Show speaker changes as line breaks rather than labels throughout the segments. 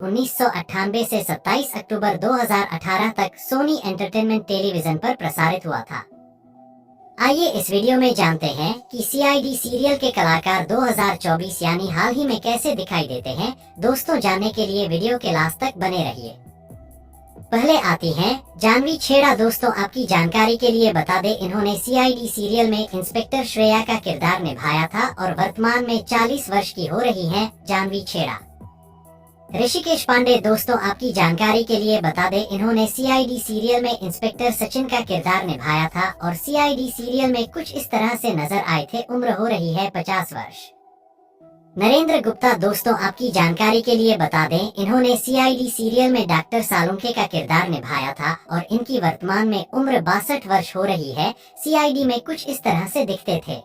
1998 से 27 अक्टूबर 2018 तक Soni entertainment television पर प्रसारित हुआ था। आइए इस वीडियो में जानते हैं कि सीआईडी सीरियल के कलाकार 2024 यानी हाल ही में कैसे दिखाई देते हैं। दोस्तों, जानने के लिए वीडियो के लास्ट तक बने रहिए। पहले आती हैं जानवी छेड़ा। दोस्तों, आपकी जानकारी के लिए बता दें, इन्होंने सीआईडी सीरियल में इंस्पेक्टर श्रेया का किरदार निभाया था और वर्तमान में 40 वर्ष की हो रही हैं जानवी छेड़ा। ऋषिकेश पांडे। दोस्तों, आपकी जानकारी के लिए बता दें, इन्होंने सीआईडी सीरियल में इंस्पेक्टर सचिन का किरदार निभाया था और सीआईडी सीरियल में कुछ इस तरह से नजर आए थे। उम्र हो रही है 50 वर्ष। नरेंद्र गुप्ता। दोस्तों, आपकी जानकारी के लिए बता दें, इन्होंने सीआईडी सीरियल में डॉक्टर सालुंखे का किरदार निभाया था और इनकी वर्तमान में उम्र 62 वर्ष हो रही है। सीआईडी में कुछ इस तरह से दिखते थे।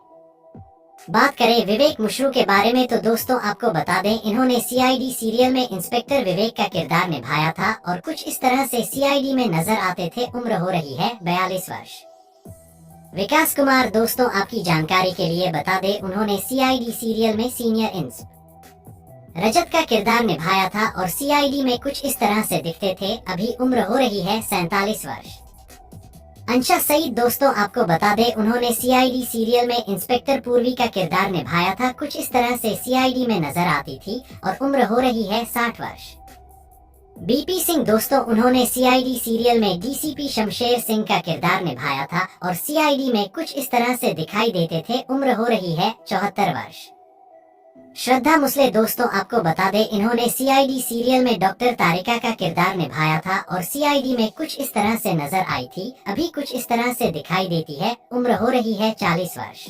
बात करें विवेक मुश्रू के बारे में तो दोस्तों, आपको बता दें, इन्होंने सीआईडी सीरियल में इंस्पेक्टर विवेक का किरदार निभाया था और कुछ इस तरह से सीआईडी में नजर आते थे। उम्र हो रही है 42 वर्ष। विकास कुमार। दोस्तों, आपकी जानकारी के लिए बता दें, उन्होंने सीआईडी सीरियल में सीनियर इंस्प रजत का किरदार निभाया था और सीआईडी में कुछ इस तरह से दिखते थे। अभी उम्र हो रही है 47 वर्ष। अंशा सईद। दोस्तों, आपको बता दें, उन्होंने सीआईडी सीरियल में इंस्पेक्टर पूर्वी का किरदार निभाया था। कुछ इस तरह से सीआईडी में नजर आती थी और उम्र हो रही है 60 वर्ष। बीपी सिंह। दोस्तों, उन्होंने सीआईडी सीरियल में डीसीपी शमशेर सिंह का किरदार निभाया था और सीआईडी में कुछ इस तरह से दिखाई देते थे। उम्र हो रही है 74 वर्ष। श्रद्धा मुसले। दोस्तों, आपको बता दें, इन्होंने सीआईडी सीरियल में डॉक्टर तारिका का किरदार निभाया था और सीआईडी में कुछ इस तरह से नजर आई थी। अभी कुछ इस तरह से दिखाई देती है। उम्र हो रही है 40 वर्ष।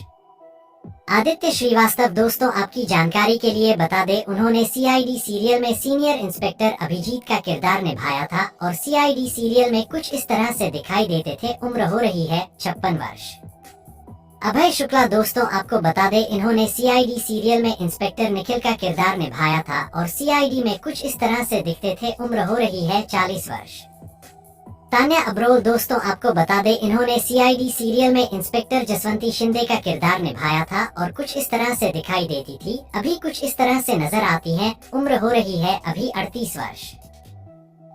आदित्य श्रीवास्तव। दोस्तों, आपकी जानकारी के लिए बता दें, उन्होंने सीआईडी सीरियल में सीनियर इंस्पेक्टर अभिजीत का किरदार निभाया था और सीआईडी सीरियल में कुछ इस तरह से दिखाई देते थे। उम्र हो रही है 56 वर्ष। अभय शुक्ला। दोस्तों, आपको बता दें, इन्होंने सीआईडी सीरियल में इंस्पेक्टर निखिल का किरदार निभाया था और सीआईडी में कुछ इस तरह से दिखते थे। उम्र हो रही है 40 वर्ष। तान्या अब्रोल। दोस्तों, आपको बता दें, इन्होंने सीआईडी सीरियल में इंस्पेक्टर जसवंती शिंदे का किरदार निभाया था और कुछ इस तरह से दिखाई देती थी। अभी कुछ इस तरह से नजर आती हैं। उम्र हो रही है अभी 38 वर्ष।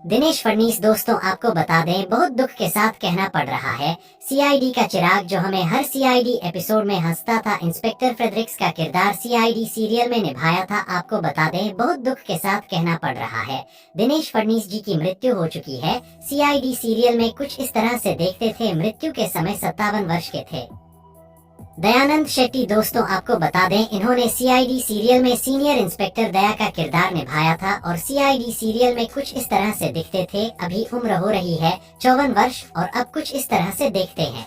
दिनेश फडनीस। दोस्तों, आपको बता दें, बहुत दुख के साथ कहना पड़ रहा है, सीआईडी का चिराग जो हमें हर सीआईडी एपिसोड में हंसता था, इंस्पेक्टर फ्रेडरिक्स का किरदार सीआईडी सीरियल में निभाया था। आपको बता दें, बहुत दुख के साथ कहना पड़ रहा है, दिनेश फडनीस जी की मृत्यु हो चुकी है। सीआईडी सीरियल में कुछ इस तरह से देखते थे। मृत्यु के समय 57 वर्ष के थे। दयानंद शेट्टी। दोस्तों, आपको बता दें, इन्होंने सीआईडी सीरियल में सीनियर इंस्पेक्टर दया का किरदार निभाया था और सीआईडी सीरियल में कुछ इस तरह से दिखते थे। अभी उम्र हो रही है 54 वर्ष और अब कुछ इस तरह से देखते हैं।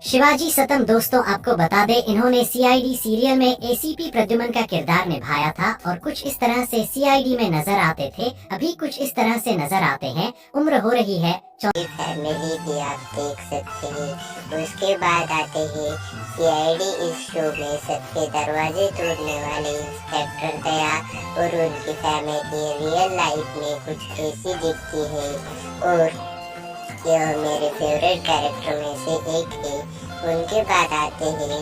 शिवाजी सतम। दोस्तों, आपको बता दें, इन्होंने सीआईडी सीरियल में एसीपी प्रद्युमन का किरदार निभाया था और कुछ इस तरह से सीआईडी में नजर आते थे। अभी कुछ इस तरह से नजर आते हैं। उम्र हो रही है
फैमिली भी आप देख सकते हैं। उसके बाद आते हैं सीआईडी इस शो में सबके दरवाजे तोड़ने वाले इंस्पेक्टर दया और उनकी फैमिली रियल लाइफ में कुछ ऐसी दिखती है और यह मेरे फेवरेट कैरेक्टर में से एक है। उनके बाद आते हैं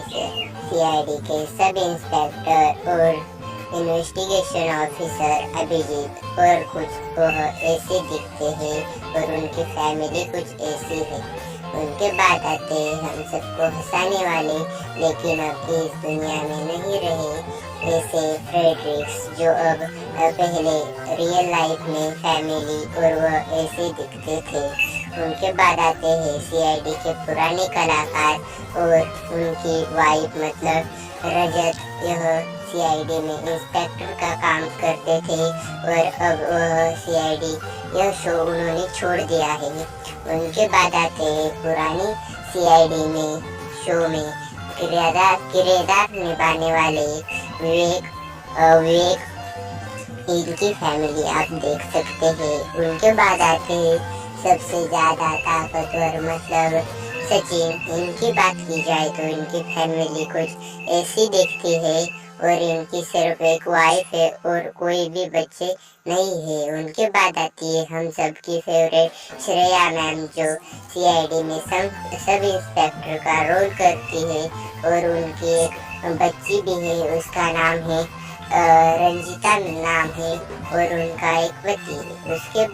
सीआईडी के सब इंस्पेक्टर और इन्वेस्टिगेशन ऑफिसर अभिजीत और कुछ वह ऐसे दिखते हैं और उनकी फैमिली कुछ ऐसी है। उनके बाद आते हैं हम सबको हंसाने वाले लेकिन अब इस दुनिया में नहीं रहे ऐसे फ्रेडरिक्स जो अब पहले रियल लाइफ में फैमिली और वह ऐसे दिखते थे। उनके बाद आते हैं सीआईडी के पुराने कलाकार और उनकी वाइफ मतलब रजत। यह सीआईडी में इंस्पेक्टर का काम करते थे और अब वह सीआईडी यह शो उन्होंने छोड़ दिया है। उनके बाद आते हैं पुरानी सीआईडी में शो में किरदार निभाने वाले विवेक इनकी फैमिली आप देख सकते हैं। उनके बाद आते हैं सबसे ज्यादा ताकतवर मतलब सचिन। इनकी बात की जाए तो इनकी फैमिली कुछ ऐसी दिखती है और इनकी सिर्फ एक वाइफ है और कोई भी बच्चे नहीं है। उनके बाद आती है हम सबकी फेवरेट श्रेया मैम जो सीआईडी में सब इंस्पेक्टर का रोल करती है और उनकी एक बच्ची भी है, उसका नाम है रंजीता नाम है और उनका एक पति है। उसके बाद